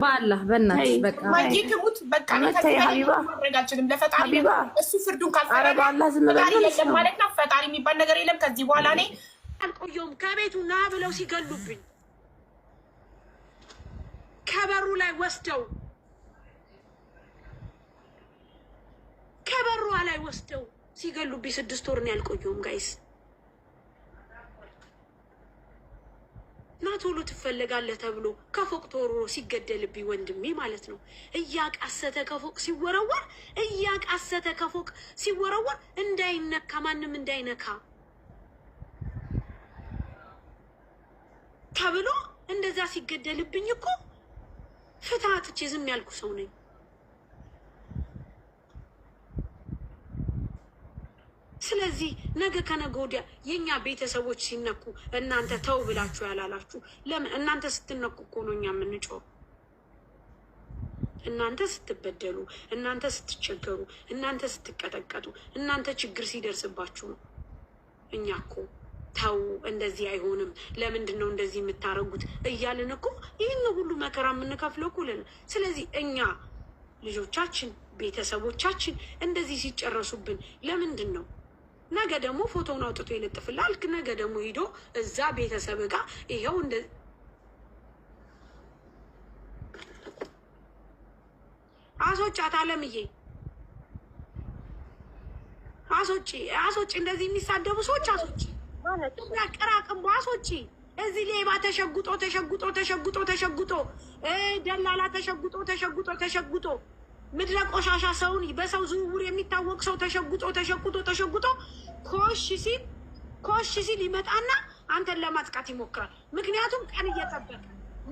ባላህ በእናትሽ በቃ ማይጂክሙት በቃ ነው ተረጋጋችንም ለፈጣሪ እሱ ፍርዱን ካልፈረደ ባላህ ዝም ብለሽ ማለት ነው። ፈጣሪ የሚባል ነገር የለም ከዚህ በኋላ እኔ አልቆየሁም። ከቤቱ ና ብለው ሲገሉብኝ ከበሩ ላይ ወስደው ከበሩ ላይ ወስደው ሲገሉብኝ 6 ወር ነው ያልቆየሁም ጋይስ። ና ቶሎ ትፈልጋለህ ተብሎ ከፎቅ ተወርሮ ሲገደልብኝ ወንድሜ ማለት ነው። እያቃሰተ ከፎቅ ሲወረወር እንዳይነካ ማንም እንዳይነካ ተብሎ እንደዛ ሲገደልብኝ እኮ ፍትህ አጥቼ ዝም ያልኩ ሰው ነኝ። ስለዚህ ነገ ከነገ ወዲያ የኛ ቤተሰቦች ሲነኩ እናንተ ተው ብላችሁ ያላላችሁ ለምን? እናንተ ስትነኩ እኮ ነው እኛ የምንጮህ። እናንተ ስትበደሉ፣ እናንተ ስትቸገሩ፣ እናንተ ስትቀጠቀጡ፣ እናንተ ችግር ሲደርስባችሁ ነው እኛ እኮ ተው እንደዚህ አይሆንም፣ ለምንድን ነው እንደዚህ የምታረጉት እያልን እኮ ይህን ሁሉ መከራ የምንከፍለው እኮ ለን። ስለዚህ እኛ ልጆቻችን ቤተሰቦቻችን እንደዚህ ሲጨረሱብን ለምንድን ነው? ነገ ደግሞ ፎቶውን አውጥቶ ይለጥፍላል። ነገ ደግሞ ሂዶ እዛ ቤተሰብ ጋር ይሄው እንደ አሶጫት አለምዬ አሶጪ እንደዚህ የሚሳደቡ ሰዎች አሶጪ ያቀራቅም አሶጪ እዚህ ሌባ ተሸጉጦ ደላላ ተሸጉጦ ምድረ ቆሻሻ ሰውን በሰው ዝውውር የሚታወቅ ሰው ተሸጉጦ ኮሽ ሲል ይመጣና አንተን ለማጥቃት ይሞክራል። ምክንያቱም ቀን እየጠበቀ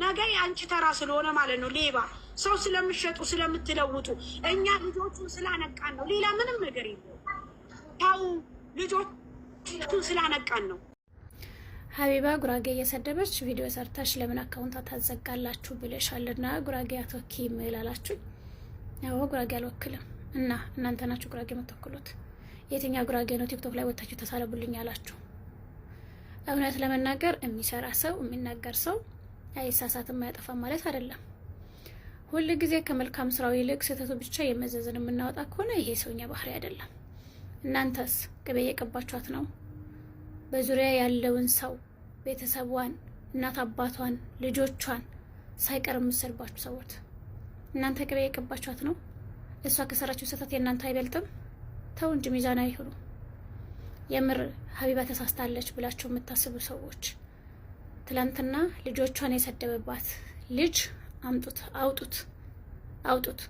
ነገ የአንቺ ተራ ስለሆነ ማለት ነው። ሌባ ሰው ስለምሸጡ ስለምትለውጡ እኛ ልጆቹን ስላነቃን ነው። ሌላ ምንም ነገር የለም። ታው ልጆቹን ስላነቃን ነው። ሀቢባ ጉራጌ እየሰደበች ቪዲዮ ሰርታች ለምን አካውንታ ታዘጋላችሁ ብለሻልና ጉራጌ አቶኪ ይላላችሁ። ያው ጉራጌ አልወክልም እና እናንተ ናችሁ ጉራጌ የምትወክሉት። የትኛው ጉራጌ ነው ቲክቶክ ላይ ወጣችሁ ተሳለቡልኝ ያላችሁ? እውነት ለመናገር የሚሰራ ሰው የሚናገር ሰው አይሳሳትም አያጠፋም ማለት አይደለም። ሁሉ ጊዜ ከመልካም ስራው ይልቅ ስህተቱ ብቻ የመዘዝን የምናወጣ ከሆነ ይሄ ሰውኛ ባህሪ አይደለም። እናንተስ ቅቤ የቀባችኋት ነው። በዙሪያ ያለውን ሰው ቤተሰቧን፣ እናት አባቷን፣ ልጆቿን ሳይቀር የምትሰድባችሁ ሰዎች እናንተ ቅቤ የቀባችኋት ነው። እሷ ከሰራችሁ ስህተት የእናንተ አይበልጥም። ተው እንጂ ሚዛን አይሁኑ። የምር ሀቢባ ተሳስታለች ብላችሁ የምታስቡ ሰዎች ትላንትና ልጆቿን የሰደበባት ልጅ አውጡት።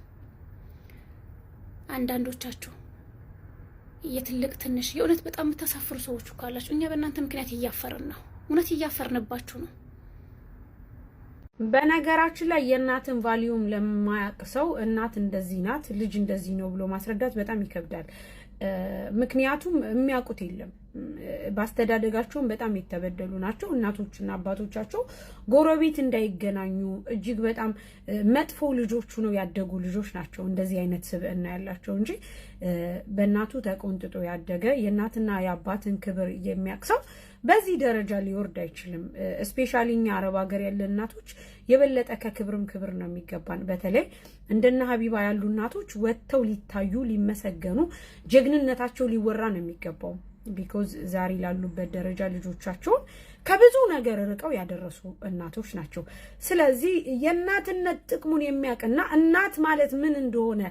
አንዳንዶቻችሁ የትልቅ ትንሽ የእውነት በጣም የምታሳፍሩ ሰዎች እኮ አላችሁ። እኛ በእናንተ ምክንያት እያፈርን ነው። እውነት እያፈርንባችሁ ነው። በነገራችን ላይ የእናትን ቫልዩም ለማያውቅ ሰው እናት እንደዚህ ናት፣ ልጅ እንደዚህ ነው ብሎ ማስረዳት በጣም ይከብዳል። ምክንያቱም የሚያውቁት የለም። በአስተዳደጋቸውም በጣም የተበደሉ ናቸው። እናቶችና አባቶቻቸው ጎረቤት እንዳይገናኙ እጅግ በጣም መጥፎ ልጆቹ ነው ያደጉ ልጆች ናቸው እንደዚህ አይነት ስብዕና ያላቸው እንጂ በእናቱ ተቆንጥጦ ያደገ የእናትና የአባትን ክብር የሚያቅሰው በዚህ ደረጃ ሊወርድ አይችልም። ስፔሻሊ እኛ አረብ ሀገር ያለ እናቶች የበለጠ ከክብርም ክብር ነው የሚገባን። በተለይ እንደነ ሀቢባ ያሉ እናቶች ወጥተው ሊታዩ ሊመሰገኑ ጀግንነታቸው ሊወራ ነው የሚገባው። ቢኮዝ ዛሬ ላሉበት ደረጃ ልጆቻቸውን ከብዙ ነገር ርቀው ያደረሱ እናቶች ናቸው። ስለዚህ የእናትነት ጥቅሙን የሚያውቅና እናት ማለት ምን እንደሆነ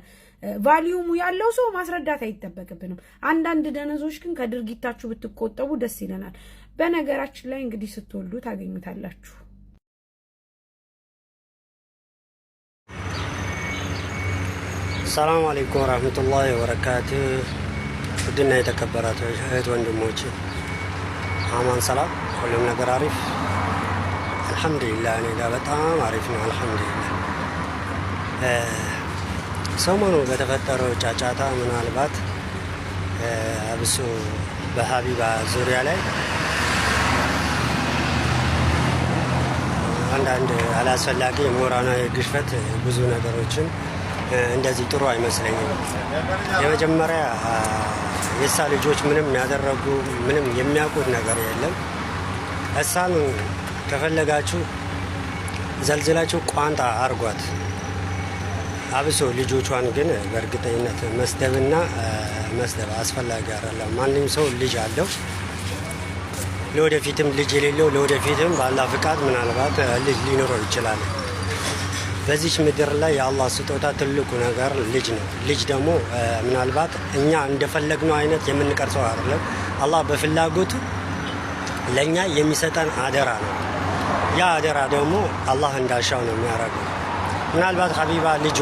ቫልዩሙ ያለው ሰው ማስረዳት አይጠበቅብንም። አንዳንድ ደነዞች ግን ከድርጊታችሁ ብትቆጠቡ ደስ ይለናል። በነገራችን ላይ እንግዲህ ስትወልዱ ታገኙታላችሁ። ሰላም አለይኩም ወራህመቱላሂ ወበረካቱ። ውድና የተከበራችሁ እህት ወንድሞቼ አማን ሰላም፣ ሁሉም ነገር አሪፍ አልሐምዱሊላህ። እኔ ጋር በጣም አሪፍ ነው አልሐምዱሊላህ። ሰሞኑ በተፈጠረው ጫጫታ ምናልባት አብሶ በሀቢባ ዙሪያ ላይ አንዳንድ አላስፈላጊ ሞራላዊ ግሽፈት ብዙ ነገሮችን እንደዚህ ጥሩ አይመስለኝም። የመጀመሪያ የሳ ልጆች ምንም ያደረጉ ምንም የሚያውቁት ነገር የለም። እሳን ከፈለጋችሁ ዘልዝላችሁ ቋንጣ አርጓት። አብሶ ልጆቿን ግን በእርግጠኝነት መስደብና መስደብ አስፈላጊ አይደለም። ማንኛውም ሰው ልጅ አለው። ለወደፊትም ልጅ የሌለው ለወደፊትም በአላህ ፍቃድ ምናልባት ልጅ ሊኖረው ይችላል። በዚች ምድር ላይ የአላህ ስጦታ ትልቁ ነገር ልጅ ነው። ልጅ ደግሞ ምናልባት እኛ እንደፈለግነው አይነት የምንቀርጸው አይደለም። አላህ በፍላጎቱ ለእኛ የሚሰጠን አደራ ነው። ያ አደራ ደግሞ አላህ እንዳሻው ነው የሚያደርገው። ምናልባት ሀቢባ ልጇ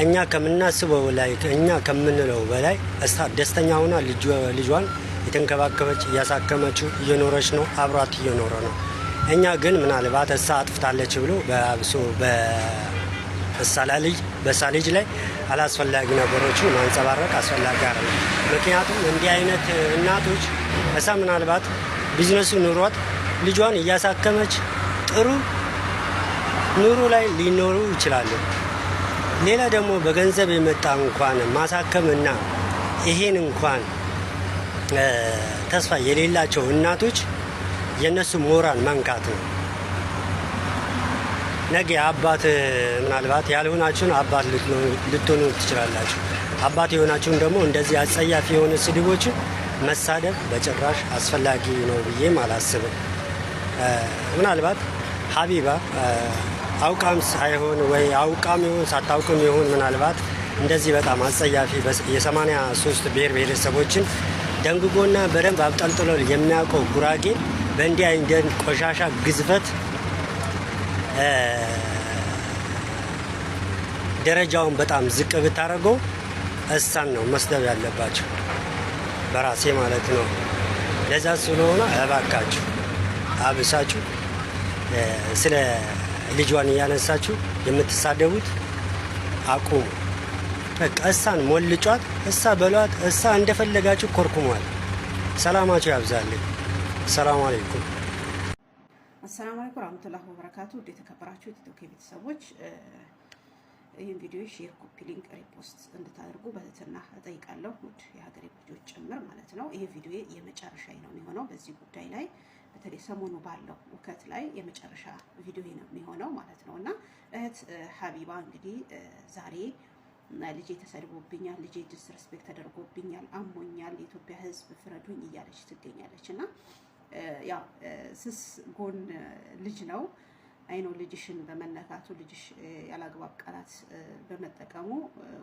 እኛ ከምናስበው ላይ እኛ ከምንለው በላይ ደስተኛ ሆና ልጇን የተንከባከበች እያሳከመችው እየኖረች ነው። አብሯት እየኖረ ነው። እኛ ግን ምናልባት እሳ አጥፍታለች ብሎ በአብሶ በእሳ ልጅ ላይ አላስፈላጊ ነገሮችን ማንጸባረቅ አስፈላጊ አይደለም። ምክንያቱም እንዲህ አይነት እናቶች እሳ ምናልባት ቢዝነሱ ኑሯት ልጇን እያሳከመች ጥሩ ኑሮ ላይ ሊኖሩ ይችላሉ። ሌላ ደግሞ በገንዘብ የመጣ እንኳን ማሳከምና ይሄን እንኳን ተስፋ የሌላቸው እናቶች የነሱ ሞራል መንካት ነው። ነገ አባት ምናልባት ያልሆናችሁን አባት ልትሆኑ ትችላላችሁ። አባት የሆናችሁን ደግሞ እንደዚህ አጸያፊ የሆነ ስድቦችን መሳደብ በጭራሽ አስፈላጊ ነው ብዬም አላስብም። ምናልባት ሀቢባ አውቃም ሳይሆን ወይ አውቃም ይሁን ሳታውቅም ይሁን ምናልባት እንደዚህ በጣም አጸያፊ የ83 ብሔር ብሔረሰቦችን ደንግጎና በደንብ አብጠልጥሎ የሚያውቀው ጉራጌ በእንዲህ አይነት ቆሻሻ ግዝፈት ደረጃውን በጣም ዝቅ ብታደርገው እሳን ነው መስደብ ያለባቸው፣ በራሴ ማለት ነው። ለዛ ስለሆነ እባካችሁ አብሳችሁ ስለ ልጇን እያነሳችሁ የምትሳደቡት አቁሙ። በቃ እሳን ሞልጯት፣ እሳ በሏት፣ እሳ እንደፈለጋችሁ ኮርኩሟል። ሰላማችሁ ያብዛልኝ። ሰላም አለይኩም። አሰላሙ አለይኩም ወራህመቱላሂ ወበረካቱ። ውድ የተከበራችሁ የቲክቶክ ቤተሰቦች ይህን ቪዲዮ ሼር፣ ኮፒ ሊንክ፣ ሪፖስት እንድታደርጉ በትህትና እጠይቃለሁ። ውድ የሀገሬ ልጆች ጭምር ማለት ነው። ይሄ ቪዲዮ የመጨረሻ ነው የሚሆነው በዚህ ጉዳይ ላይ በተለይ ሰሞኑ ባለው ውከት ላይ የመጨረሻ ቪዲዮ ነው የሚሆነው ማለት ነው። እና እህት ሀቢባ እንግዲህ ዛሬ ልጄ ተሰድቦብኛል፣ ልጄ ዲስሬስፔክት ተደርጎብኛል፣ አሞኛል፣ የኢትዮጵያ ሕዝብ ፍረዱኝ እያለች ትገኛለች። እና ያው ስስ ጎን ልጅ ነው አይኖ ልጅሽን በመነካቱ ልጅሽ ያላግባብ ቃላት በመጠቀሙ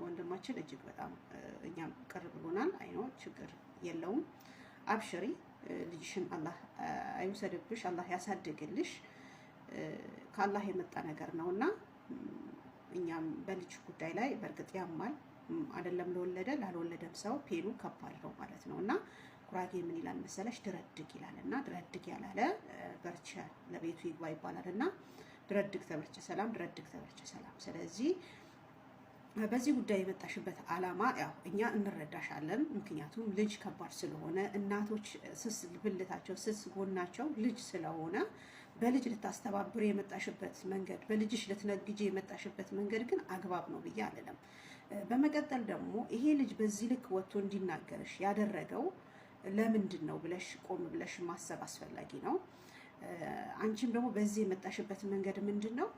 ወንድማችን እጅግ በጣም እኛም ቅር ብሎናል። አይኖ ችግር የለውም፣ አብሽሪ፣ ልጅሽን አላህ አይውሰድብሽ፣ አላህ ያሳድግልሽ። ከአላህ የመጣ ነገር ነውና እኛም በልጅ ጉዳይ ላይ በእርግጥ ያማል አይደለም ለወለደ ላልወለደም ሰው ፔኑ ከባድ ነው ማለት ነው። እና ጉራጌ ምን ይላል መሰለሽ ድረድግ ይላል። እና ድረድግ ያላለ በርቻ ለቤቱ ይግባ ይባላል። እና ድረድግ ተበርቸ ሰላም፣ ድረድግ ተበርቸ ሰላም። ስለዚህ በዚህ ጉዳይ የመጣሽበት አላማ ያው እኛ እንረዳሻለን። ምክንያቱም ልጅ ከባድ ስለሆነ እናቶች ስስ ብልታቸው ስስ ጎናቸው ልጅ ስለሆነ በልጅ ልታስተባብር የመጣሽበት መንገድ፣ በልጅሽ ልትነግጂ የመጣሽበት መንገድ ግን አግባብ ነው ብዬ አልልም። በመቀጠል ደግሞ ይሄ ልጅ በዚህ ልክ ወጥቶ እንዲናገርሽ ያደረገው ለምንድን ነው ብለሽ ቆም ብለሽ ማሰብ አስፈላጊ ነው። አንቺም ደግሞ በዚህ የመጣሽበት መንገድ ምንድን ነው?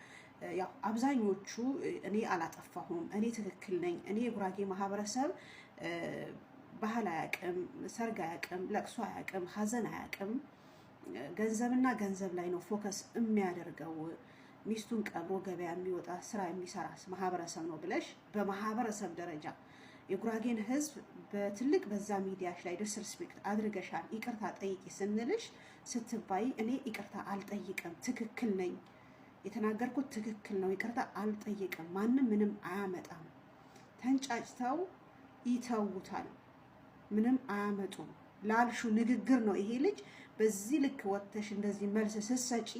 ያው አብዛኞቹ እኔ አላጠፋሁም፣ እኔ ትክክል ነኝ፣ እኔ የጉራጌ ማህበረሰብ ባህል አያውቅም፣ ሰርግ አያውቅም፣ ለቅሶ አያውቅም፣ ሀዘን አያውቅም፣ ገንዘብና ገንዘብ ላይ ነው ፎከስ የሚያደርገው፣ ሚስቱን ቀብሮ ገበያ የሚወጣ ስራ የሚሰራ ማህበረሰብ ነው ብለሽ በማህበረሰብ ደረጃ የጉራጌን ህዝብ በትልቅ በዛ ሚዲያሽ ላይ ዲስሪስፔክት አድርገሻል። ይቅርታ ጠይቂ ስንልሽ ስትባይ እኔ ይቅርታ አልጠይቅም፣ ትክክል ነኝ፣ የተናገርኩት ትክክል ነው፣ ይቅርታ አልጠይቅም፣ ማንም ምንም አያመጣም፣ ተንጫጭተው ይተውታል፣ ምንም አያመጡም ላልሹ ንግግር ነው ይሄ ልጅ በዚህ ልክ ወጥተሽ እንደዚህ መልስ ስትሰጪ፣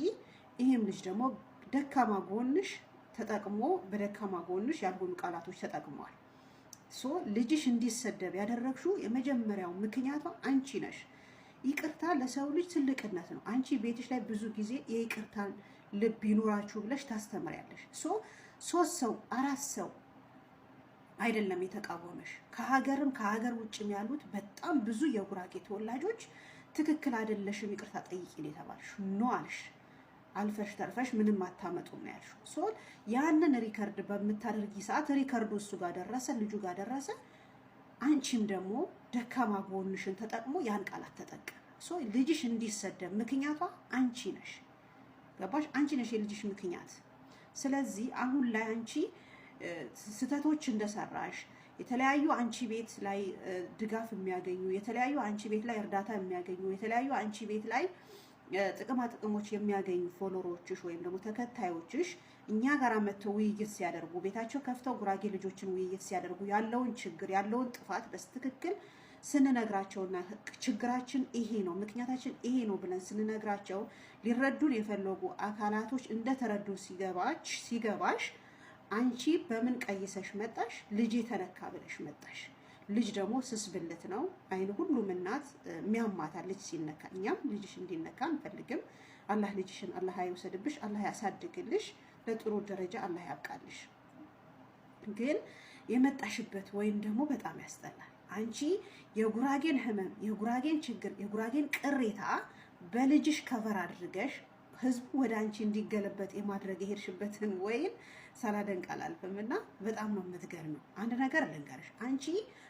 ይሄም ልጅ ደግሞ ደካማ ጎንሽ ተጠቅሞ በደካማ ጎንሽ ያልሆኑ ቃላቶች ተጠቅሟል። ሶ ልጅሽ እንዲሰደብ ያደረግሽው የመጀመሪያው ምክንያቷ አንቺ ነሽ። ይቅርታ ለሰው ልጅ ትልቅነት ነው። አንቺ ቤትሽ ላይ ብዙ ጊዜ የይቅርታ ልብ ይኖራችሁ ብለሽ ታስተምሪያለሽ። ሶ 3 ሰው 4 ሰው አይደለም የተቃወመሽ፣ ከሀገርም ከሀገር ውጭም ያሉት በጣም ብዙ የጉራጌ ተወላጆች ትክክል አይደለሽም ይቅርታ ጠይቂኝ የተባልሽ ኖ አልሽ። አልፈሽ ተርፈሽ ምንም አታመጡም ነው ያልሽው። ሶ ያንን ሪከርድ በምታደርጊ ሰዓት ሪከርዱ እሱ ጋር ደረሰ፣ ልጁ ጋር ደረሰ። አንቺም ደግሞ ደካማ ጎንሽን ተጠቅሞ ያን ቃላት ተጠቀመ። ሶ ልጅሽ እንዲሰደብ ምክንያቷ አንቺ ነሽ። ገባሽ? አንቺ ነሽ የልጅሽ ምክንያት። ስለዚህ አሁን ላይ አንቺ ስህተቶች እንደሰራሽ የተለያዩ አንቺ ቤት ላይ ድጋፍ የሚያገኙ የተለያዩ አንቺ ቤት ላይ እርዳታ የሚያገኙ የተለያዩ አንቺ ቤት ላይ ጥቅማ ጥቅሞች የሚያገኙ ፎሎወሮችሽ ወይም ደግሞ ተከታዮችሽ እኛ ጋር መጥተው ውይይት ሲያደርጉ ቤታቸው ከፍተው ጉራጌ ልጆችን ውይይት ሲያደርጉ ያለውን ችግር ያለውን ጥፋት በትክክል ስንነግራቸውና ችግራችን ይሄ ነው ምክንያታችን ይሄ ነው ብለን ስንነግራቸው ሊረዱን የፈለጉ አካላቶች እንደተረዱ ሲገባሽ አንቺ በምን ቀይሰሽ መጣሽ? ልጅ ተነካ ብለሽ መጣሽ። ልጅ ደግሞ ስስብልት ነው። አይን ሁሉም እናት የሚያማታል ልጅ ሲነካ። እኛም ልጅሽ እንዲነካ አንፈልግም። አላህ ልጅሽን አላህ አይወሰድብሽ፣ አላህ ያሳድግልሽ፣ ለጥሩ ደረጃ አላህ ያብቃልሽ። ግን የመጣሽበት ወይም ደግሞ በጣም ያስጠላል። አንቺ የጉራጌን ህመም፣ የጉራጌን ችግር፣ የጉራጌን ቅሬታ በልጅሽ ከቨር አድርገሽ ህዝቡ ወደ አንቺ እንዲገለበጥ የማድረግ የሄድሽበትን ወይን ሳላደንቅ አላልፍም። እና በጣም ነው የምትገርመው። አንድ ነገር ልንገርሽ፣ አንቺ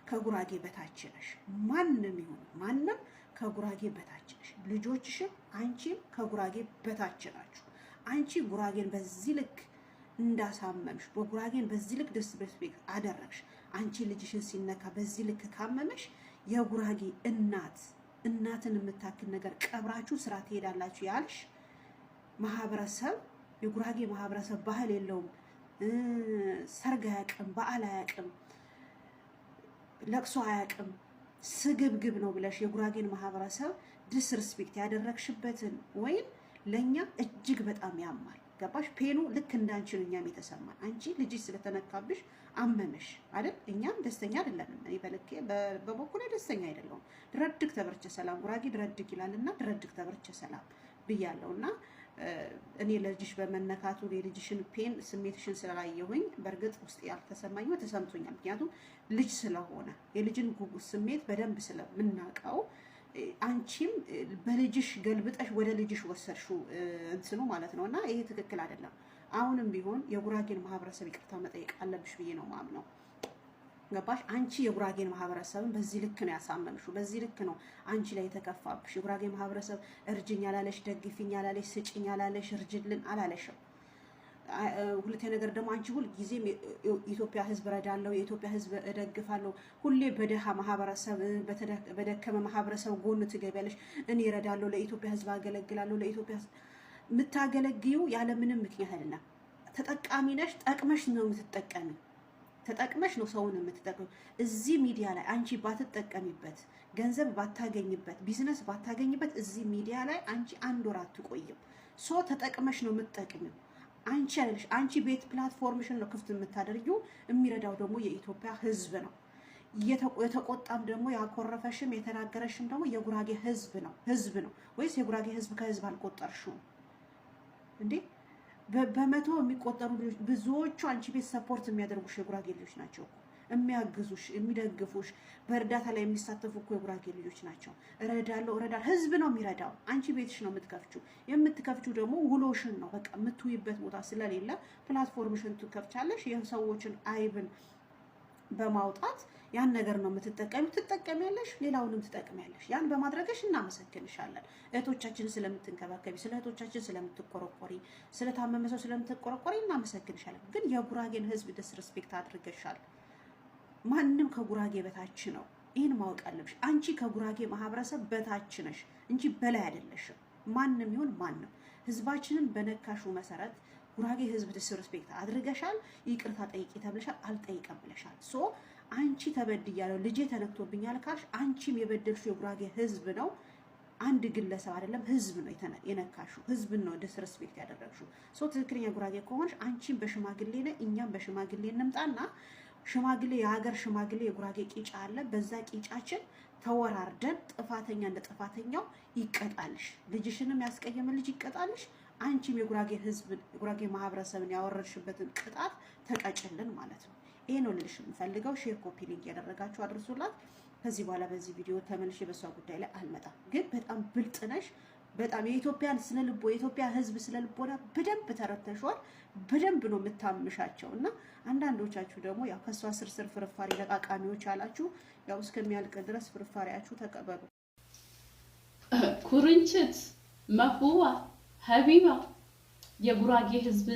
ከጉራጌ በታች ነሽ። ማንም ይሁን ማንም ከጉራጌ በታች ነሽ። ልጆችሽም አንቺም ከጉራጌ በታች ናችሁ። አንቺ ጉራጌን በዚህ ልክ እንዳሳመምሽ፣ በጉራጌን በዚህ ልክ ዲስሪስፔክት አደረግሽ። አንቺ ልጅሽን ሲነካ በዚህ ልክ ካመመሽ የጉራጌ እናትን የምታክል ነገር ቀብራችሁ ስራ ትሄዳላችሁ ያልሽ ማህበረሰብ፣ የጉራጌ ማህበረሰብ ባህል የለውም፣ ሰርግ አያውቅም፣ በዓል አያውቅም፣ ለቅሶ አያውቅም፣ ስግብግብ ነው ብለሽ የጉራጌን ማህበረሰብ ዲስሪስፔክት ያደረግሽበትን ወይም ለኛ እጅግ በጣም ያማል። ገባሽ? ፔኑ ልክ እንዳንቺ ነው እኛም የተሰማን። አንቺ ልጅሽ ስለተነካብሽ አመመሽ አይደል? እኛም ደስተኛ አይደለንም። እኔ በበኩሌ ደስተኛ አይደለሁም። ድረድግ ተበርቸ ሰላም ጉራጌ ድረድግ ይላልና ድረድግ ተበርቸ ሰላም ብያለሁና እኔ ለልጅሽ በመነካቱ የልጅሽን ፔን ስሜትሽን ስላየሁኝ በእርግጥ ውስጥ ያልተሰማኝ ተሰምቶኛል። ምክንያቱም ልጅ ስለሆነ የልጅን ስሜት በደንብ ስለምናውቀው አንቺም በልጅሽ ገልብጠሽ ወደ ልጅሽ ወሰድሽው እንትኑ ማለት ነው። እና ይሄ ትክክል አይደለም። አሁንም ቢሆን የጉራጌን ማህበረሰብ ይቅርታ መጠየቅ አለብሽ ብዬ ነው ማምነው። ገባሽ? አንቺ የጉራጌን ማህበረሰብን በዚህ ልክ ነው ያሳመምሽው፣ በዚህ ልክ ነው አንቺ ላይ የተከፋብሽ። የጉራጌ ማህበረሰብ እርጅኝ አላለሽ፣ ደግፊኝ አላለሽ፣ ስጭኝ አላለሽ፣ እርጅልን አላለሽም። ሁለተኛ ነገር ደግሞ አንቺ ሁል ጊዜም የኢትዮጵያ ሕዝብ እረዳለሁ፣ የኢትዮጵያ ሕዝብ እደግፋለሁ፣ ሁሌ በደሃ ማህበረሰብ በደከመ ማህበረሰብ ጎን ትገቢያለሽ። እኔ እረዳለሁ፣ ለኢትዮጵያ ሕዝብ አገለግላለሁ። ለኢትዮጵያ የምታገለግዩ ያለ ምንም ምክንያት አይደለም። ተጠቃሚ ነሽ፣ ጠቅመሽ ነው የምትጠቀሚ። ተጠቅመሽ ነው ሰውን የምትጠቅሚ። እዚህ ሚዲያ ላይ አንቺ ባትጠቀሚበት፣ ገንዘብ ባታገኝበት፣ ቢዝነስ ባታገኝበት እዚህ ሚዲያ ላይ አንቺ አንድ ወር አትቆይም። ሶ ተጠቅመሽ ነው የምትጠቅሚው። አንቺ አይደለሽ። አንቺ ቤት ፕላትፎርምሽን ነው ክፍት የምታደርጊው። የሚረዳው ደግሞ የኢትዮጵያ ህዝብ ነው። የተቆጣም ደግሞ ያኮረፈሽም የተናገረሽም ደግሞ የጉራጌ ህዝብ ነው ወይስ የጉራጌ ህዝብ ከህዝብ አልቆጠርሽውም እንዴ? በመቶ የሚቆጠሩ ልጆች ብዙዎቹ አንቺ ቤት ሰፖርት የሚያደርጉሽ የጉራጌ ልጆች ናቸው። የሚያግዙሽ፣ የሚደግፉሽ፣ በእርዳታ ላይ የሚሳተፉ እኮ የጉራጌ ልጆች ናቸው። እረዳለሁ ህዝብ ነው የሚረዳው። አንቺ ቤትሽ ነው የምትከፍቹ ደግሞ ውሎሽን ነው። በቃ የምትውይበት ቦታ ስለሌለ ፕላትፎርምሽን ትከፍቻለሽ። የሰዎችን አይብን በማውጣት ያን ነገር ነው ትጠቀሚያለሽ፣ ሌላውንም ትጠቅሚያለሽ። ያን በማድረግሽ እናመሰግንሻለን። እህቶቻችን ስለምትንከባከቢ፣ ስለ እህቶቻችን ስለምትቆረቆሪ፣ ስለታመመ ሰው ስለምትቆረቆሪ እናመሰግንሻለን። ግን የጉራጌን ህዝብ ዲስሪስፔክት አድርገሻል። ማንም ከጉራጌ በታች ነው። ይህን ማወቅ አለብሽ። አንቺ ከጉራጌ ማህበረሰብ በታች ነሽ እንጂ በላይ አይደለሽም። ማንም ይሁን ማንም ህዝባችንን በነካሹ መሰረት ጉራጌ ህዝብ ዲስሪስፔክት አድርገሻል። ይቅርታ ጠይቂ ተብለሻል፣ አልጠይቀም ብለሻል። ሶ አንቺ ተበድያለሁ፣ ልጄ ተነክቶብኛል ካልሽ አንቺም የበደልሽው የጉራጌ ህዝብ ነው። አንድ ግለሰብ አይደለም፣ ህዝብ ነው የነካሽው። ህዝብን ነው ዲስሪስፔክት ያደረግሽው። ሶ ትክክለኛ ጉራጌ ከሆንሽ አንቺም በሽማግሌ ነይ፣ እኛም በሽማግሌ እንምጣና ሽማግሌ የሀገር ሽማግሌ የጉራጌ ቂጫ አለ። በዛ ቂጫችን ተወራርደን ጥፋተኛ እንደ ጥፋተኛው ይቀጣልሽ። ልጅሽንም ያስቀየመ ልጅ ይቀጣልሽ። አንቺም የጉራጌ ህዝብን የጉራጌ ማህበረሰብን ያወረድሽበትን ቅጣት ተቀጭልን ማለት ነው። ይሄ ነው ልልሽ የምፈልገው። ሼር ኮፒ ሊንክ ያደረጋችሁ አድርሱላት። ከዚህ በኋላ በዚህ ቪዲዮ ተመልሼ በሷ ጉዳይ ላይ አልመጣም። ግን በጣም ብልጥ ነሽ። በጣም የኢትዮጵያን የኢትዮጵያ ሕዝብ ስለልቦና በደንብ ተረድተሽዋል። በደንብ ነው የምታምሻቸው እና አንዳንዶቻችሁ ደግሞ ያው ከሷ ስርስር ፍርፋሪ ለቃቃሚዎች አላችሁ። ያው እስከሚያልቅ ድረስ ፍርፋሪያችሁ ተቀበሉ። ኩርንችት መፍዋ ሀቢባ የጉራጌ ሕዝብ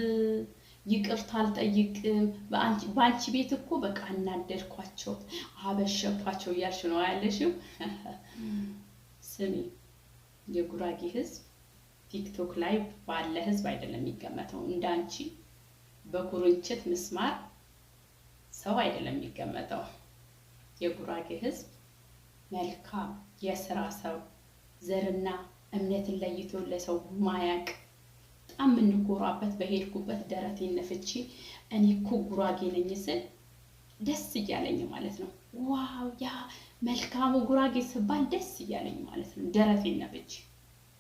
ይቅርታ አልጠይቅም በአንቺ ቤት እኮ በቃ እናደድኳቸው አበሸኳቸው እያልሽ ነው ያለሽው። ስሚ የጉራጌ ሕዝብ ቲክቶክ ላይ ባለ ሕዝብ አይደለም የሚገመተው። እንዳንቺ በኩርንችት ምስማር ሰው አይደለም የሚገመተው። የጉራጌ ሕዝብ መልካም የሥራ ሰው፣ ዘርና እምነትን ለይቶ ለሰው ማያቅ በጣም የምንኮራበት፣ በሄድኩበት ደረቴን ነፍቼ እኔ እኮ ጉራጌ ነኝ ስል ደስ እያለኝ ማለት ነው። ዋው ያ መልካሙ ጉራጌ ስባል ደስ እያለኝ ማለት ነው። ደረቴን ነፍቼ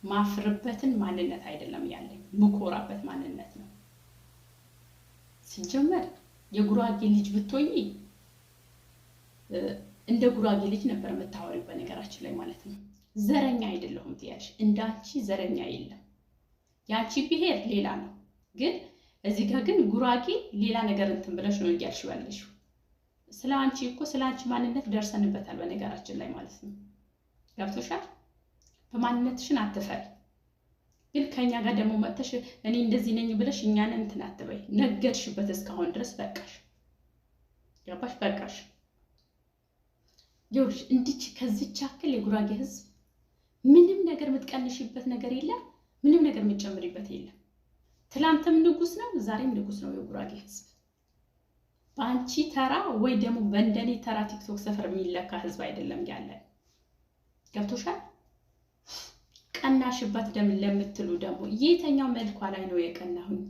ማፍርበትን ማንነት አይደለም ያለኝ፣ ምኮራበት ማንነት ነው። ሲጀመር የጉራጌ ልጅ ብትሆኚ እንደ ጉራጌ ልጅ ነበር የምታወሪው በነገራችን ላይ ማለት ነው። ዘረኛ አይደለሁም ትያለሽ። እንዳንቺ ዘረኛ የለም። ያንቺ ብሄር ሌላ ነው፣ ግን እዚህ ጋር ግን ጉራጌ ሌላ ነገር እንትን ብለሽ ነው እያልሽው ያለሽው። ስለአንቺ እኮ ስለአንቺ ማንነት ደርሰንበታል በነገራችን ላይ ማለት ነው። ገብቶሻል? በማንነትሽን አትፈሪ። ግን ከኛ ጋር ደግሞ መጥተሽ እኔ እንደዚህ ነኝ ብለሽ እኛን እንትን አትበይ። ነገርሽበት እስካሁን ድረስ በቃሽ። ገባሽ? በቃሽ። ይኸውልሽ እንዲች ከዚች ያክል የጉራጌ ሕዝብ ምንም ነገር የምትቀንሽበት ነገር የለም፣ ምንም ነገር የምትጨምሪበት የለም። ትላንትም ንጉስ ነው፣ ዛሬም ንጉስ ነው የጉራጌ ሕዝብ። በአንቺ ተራ ወይ ደግሞ በእንደኔ ተራ ቲክቶክ ሰፈር የሚለካ ሕዝብ አይደለም ያለን። ገብቶሻል? ቀናሽበት ደም ለምትሉ ደግሞ የተኛው መልኳ ላይ ነው የቀናሁኝ፣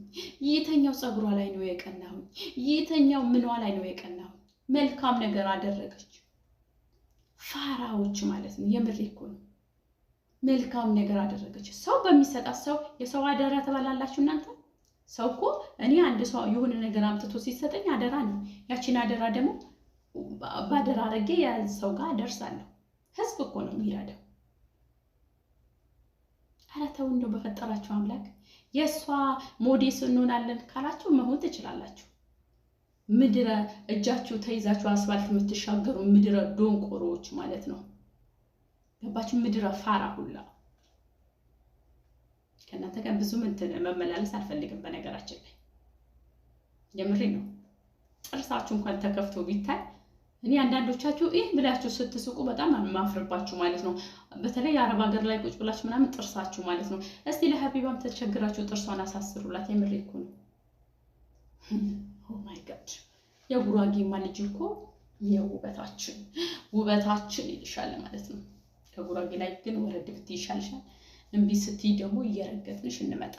የተኛው ጸጉሯ ላይ ነው የቀናሁኝ፣ የተኛው ምኗ ላይ ነው የቀናሁኝ። መልካም ነገር አደረገች። ፋራዎች ማለት ነው። የምሬ እኮ ነው። መልካም ነገር አደረገች። ሰው በሚሰጣት ሰው የሰው አደራ ትበላላችሁ እናንተ። ሰው እኮ እኔ አንድ ሰው የሆነ ነገር አምጥቶ ሲሰጠኝ አደራ ነው። ያቺን አደራ ደግሞ ባደራ አድርጌ ያ ሰው ጋር ደርሳለሁ። ሕዝብ እኮ ነው የሚረዳው። ኧረ ተው እንደው በፈጠራችሁ አምላክ። የእሷ ሞዴስ እንሆናለን ካላችሁ መሆን ትችላላችሁ። ምድረ እጃችሁ ተይዛችሁ አስፋልት የምትሻገሩ ምድረ ዶንቆሮች ማለት ነው። ገባችሁ? ምድረ ፋራ ሁላ ከእናንተ ጋር ብዙ መመላለስ አልፈልግም በነገራችን ላይ የምሬ ነው። ጥርሳችሁ እንኳን ተከፍቶ ቢታይ እኔ አንዳንዶቻችሁ ይህ ብላችሁ ስትስቁ በጣም ማፍርባችሁ ማለት ነው። በተለይ የአረብ ሀገር ላይ ቁጭ ብላችሁ ምናምን ጥርሳችሁ ማለት ነው። እስቲ ለሀቢባም ተቸግራችሁ ጥርሷን አሳስሩላት። የምሬ እኮ ነው። ኦ ማይ ጋድ የጉራጌማ ልጅ እኮ ውበታችን ይልሻል ማለት ነው። ከጉራጌ ላይ ግን ወረድ ብትይ ይሻልሻል። እምቢ ስትይ ደግሞ እየረገጥንሽ እንመጣ